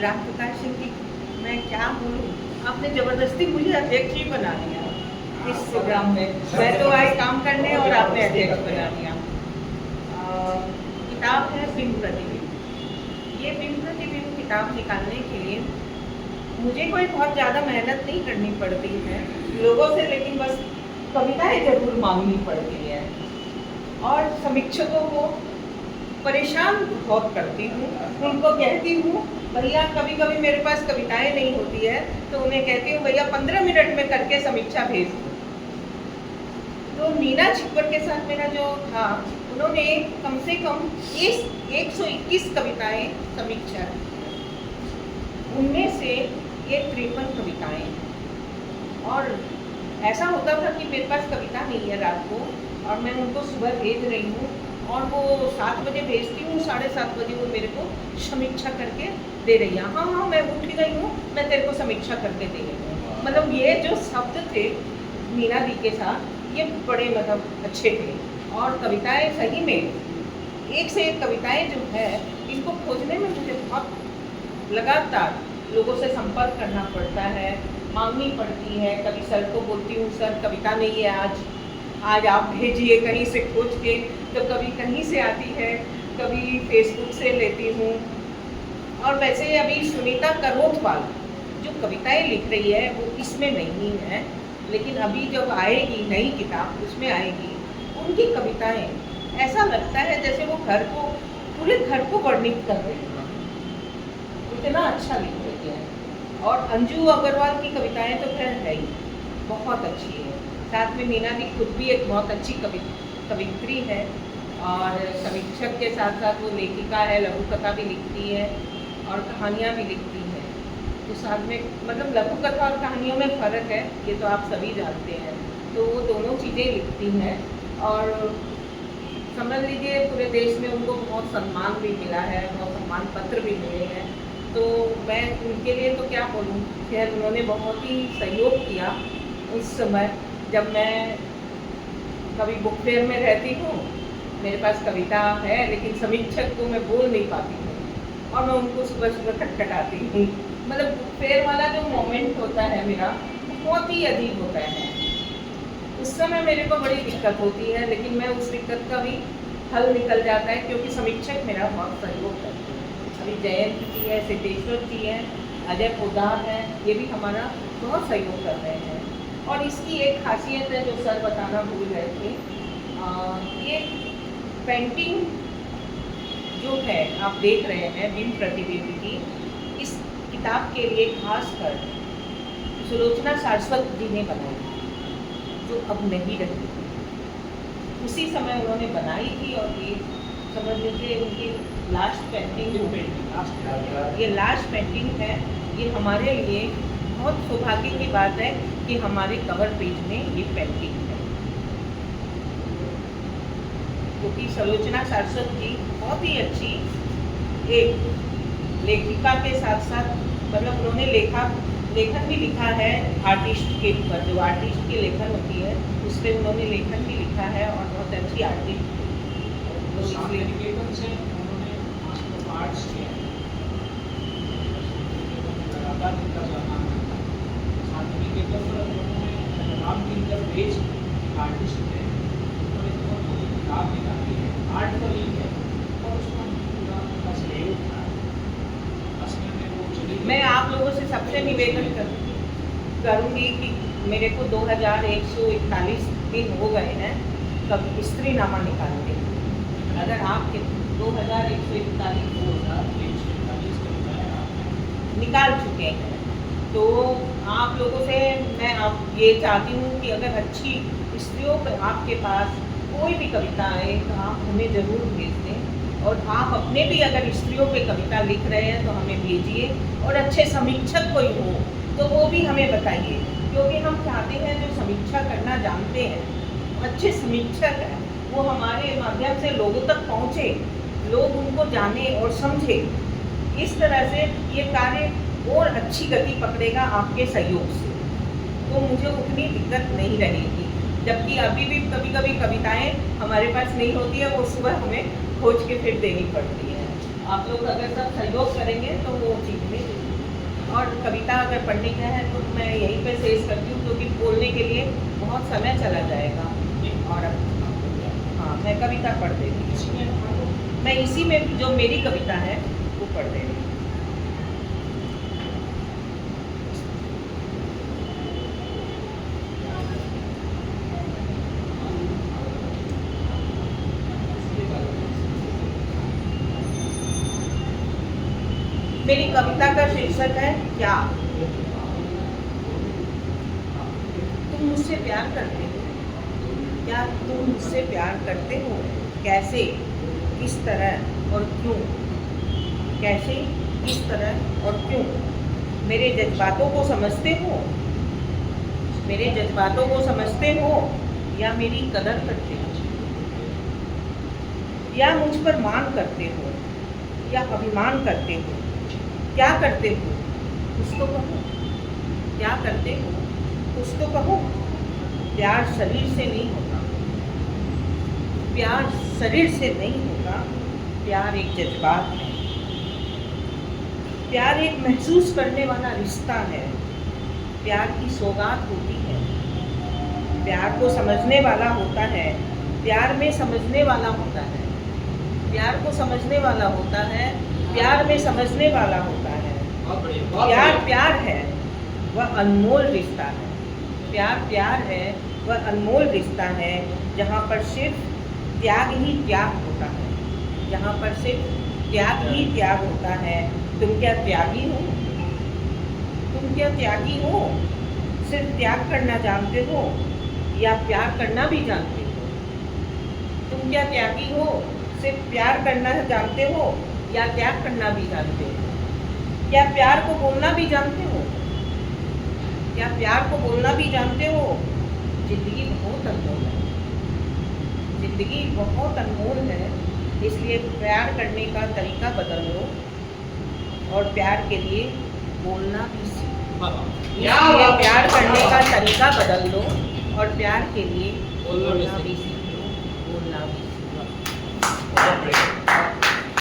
रामप्रकाश सिंह की मैं क्या बोलूँ, आपने ज़बरदस्ती मुझे अध्यक्ष ही बना दिया इस प्रोग्राम में। मैं तो आई काम करने और आपने अध्यक्ष बना दिया। किताब है बिंब प्रतिबिंब। ये बिंब प्रतिबिंब किताब निकालने के लिए मुझे कोई बहुत ज़्यादा मेहनत नहीं करनी पड़ती है लोगों से, लेकिन बस कविताएं ज़रूर मांगनी पड़ती है और समीक्षकों को परेशान बहुत करती हूँ। उनको कहती हूँ भैया, कभी कभी मेरे पास कविताएं नहीं होती है तो उन्हें कहती हूँ भैया 15 मिनट में करके समीक्षा भेज दो। तो मीना छिपर के साथ मेरा जो था, उन्होंने कम से कम 121 कविताएं समीक्षा, उनमें से ये 53 कविताएं। और ऐसा होता था कि मेरे पास कविता नहीं है रात को और मैं उनको सुबह भेज रही हूँ और वो 7 बजे भेजती हूँ, 7:30 बजे वो मेरे को समीक्षा करके दे रही है। हाँ हाँ मैं उठ गई हूँ, मैं तेरे को समीक्षा करके दे रही हूँ। मतलब ये जो शब्द थे मीना दी के साथ, ये बड़े मतलब अच्छे थे। और कविताएं सही में एक से एक कविताएं जो है, इनको खोजने में मुझे बहुत लगातार लोगों से संपर्क करना पड़ता है, मांगनी पड़ती है। कभी सर को बोलती हूँ सर कविता नहीं है आज आप भेजिए कहीं से खोज के, तो कभी कहीं से आती है, कभी फेसबुक से लेती हूँ। और वैसे अभी सुनीता करोथवाल जो कविताएं लिख रही है वो इसमें नहीं है, लेकिन अभी जब आएगी नई किताब उसमें आएगी उनकी कविताएं, ऐसा लगता है जैसे वो घर को, पूरे घर को वर्णित कर रही है, इतना अच्छा लिख रही है। और अंजू अग्रवाल की कविताएं तो खैर है ही, बहुत अच्छी है। साथ में मीना दी खुद भी एक बहुत अच्छी कवित्री है और समीक्षक के साथ साथ वो लेखिका है, लघु कथा भी लिखती है और कहानियाँ भी लिखती है। तो साथ में मतलब लघु कथा और कहानियों में फ़र्क है, ये तो आप सभी जानते हैं। तो वो दोनों चीज़ें लिखती हैं और समझ लीजिए पूरे देश में उनको बहुत सम्मान भी मिला है, बहुत सम्मान पत्र भी मिले हैं। तो मैं उनके लिए तो क्या बोलूँ, खैर उन्होंने बहुत ही सहयोग किया उस समय जब मैं कभी बुक फेयर में रहती हूँ, मेरे पास कविता है लेकिन समीक्षक को मैं बोल नहीं पाती हूँ और मैं उनको सुबह सुबह खटखटाती हूँ। मतलब बुक फेयर वाला जो मोमेंट होता है मेरा, बहुत ही अजीब होता है। उस समय मेरे को बड़ी दिक्कत होती है, लेकिन मैं उस दिक्कत का भी हल निकल जाता है क्योंकि समीक्षक मेरा बहुत सहयोग करते हैं। अभी जयंत जी है, सिद्धेश्वर जी हैं, अजय पोदार है, ये भी हमारा बहुत सहयोग कर रहे हैं। और इसकी एक खासियत है जो सर बताना भूल गए थे, ये पेंटिंग जो है आप देख रहे हैं बिंब प्रतिबिंब की, इस किताब के लिए खासकर सुलोचना सारस्वत जी ने बनाई, जो अब नहीं रही। उसी समय उन्होंने बनाई थी और ये समझ लीजिए उनकी लास्ट पेंटिंग, ये लास्ट पेंटिंग है। ये हमारे लिए बहुत सौभाग्य की बात है कि हमारे कवर पेज में ये पेंटिंग है, क्योंकि सुलोचना सारस्वत जी बहुत ही अच्छी एक लेखिका के साथ साथ, मतलब उन्होंने लेखन भी लिखा है आर्टिस्ट के ऊपर, जो आर्टिस्ट की लेखन होती है उस पर उन्होंने लेखन भी लिखा है और बहुत अच्छी आर्टिस्ट मैं आप लोगों से सबसे निवेदन करूँगी कि मेरे को 2141 दिन हो गए हैं कब स्त्री नामा निकालते हैं। अगर आपके 2141 निकाल चुके हैं तो आप लोगों से मैं ये चाहती हूँ कि अगर अच्छी स्त्रियों पर आपके पास कोई भी कविता आए तो आप हमें ज़रूर भेज दें। और आप अपने भी अगर स्त्रियों पे कविता लिख रहे हैं तो हमें भेजिए, और अच्छे समीक्षक कोई हो तो वो भी हमें बताइए, क्योंकि हम चाहते हैं जो समीक्षा करना जानते हैं, अच्छे समीक्षक हैं, वो हमारे माध्यम से लोगों तक पहुँचे, लोग उनको जाने और समझे। इस तरह से ये कार्य और अच्छी गति पकड़ेगा आपके सहयोग से, तो मुझे उतनी दिक्कत नहीं रहेगी। जबकि अभी भी कभी कभी कविताएं हमारे पास नहीं होती है, वो सुबह हमें खोज के फिर देनी पड़ती है। आप लोग अगर सब सहयोग करेंगे तो वो चीज़ में। और कविता अगर पढ़ने का है तो मैं यहीं पे शेष करती हूँ, क्योंकि बोलने के लिए बहुत समय चला जाएगा। और अब हाँ, मैं कविता पढ़ देती हूँ। मैं इसी में जो मेरी कविता है वो पढ़ दे रही हूँ। मेरी कविता का शीर्षक है क्या। तुम मुझसे प्यार करते हो? क्या तुम मुझसे प्यार करते हो? कैसे, किस तरह और क्यों? कैसे, किस तरह और क्यों? मेरे जज्बातों को समझते हो? मेरे जज्बातों को समझते हो या मेरी कदर करते हो? या मुझ पर मान करते हो या अभिमान करते हो? क्या करते हो कुछ तो कहो। क्या करते हो कुछ तो कहो। प्यार शरीर से नहीं होता, प्यार शरीर से नहीं होता। प्यार एक जज्बात है, प्यार एक महसूस करने वाला रिश्ता है। प्यार की सौगात होती है, प्यार को समझने वाला होता है, प्यार में समझने वाला होता है। प्यार को समझने वाला होता है, प्यार में समझने वाला होता है। प्यार प्यार है, वह अनमोल रिश्ता है। प्यार प्यार है, वह अनमोल रिश्ता है, जहाँ पर सिर्फ त्याग ही त्याग होता है। जहाँ पर सिर्फ त्याग ही त्याग होता है। तुम क्या त्यागी हो? तुम क्या त्यागी हो? सिर्फ त्याग करना जानते हो या प्यार करना भी जानते हो? तुम क्या त्यागी हो? सिर्फ प्यार करना जानते हो या त्याग करना भी जानते हो? क्या प्यार को बोलना भी जानते हो? क्या प्यार को बोलना भी जानते हो? जिंदगी बहुत अनमोल है, जिंदगी बहुत अनमोल है। इसलिए प्यार करने का तरीका बदल लो और प्यार के लिए बोलना भी सीखो। इसलिए प्यार करने का तरीका बदल लो और प्यार के लिए बोलना भी सीखो, बोलना भी सीखो।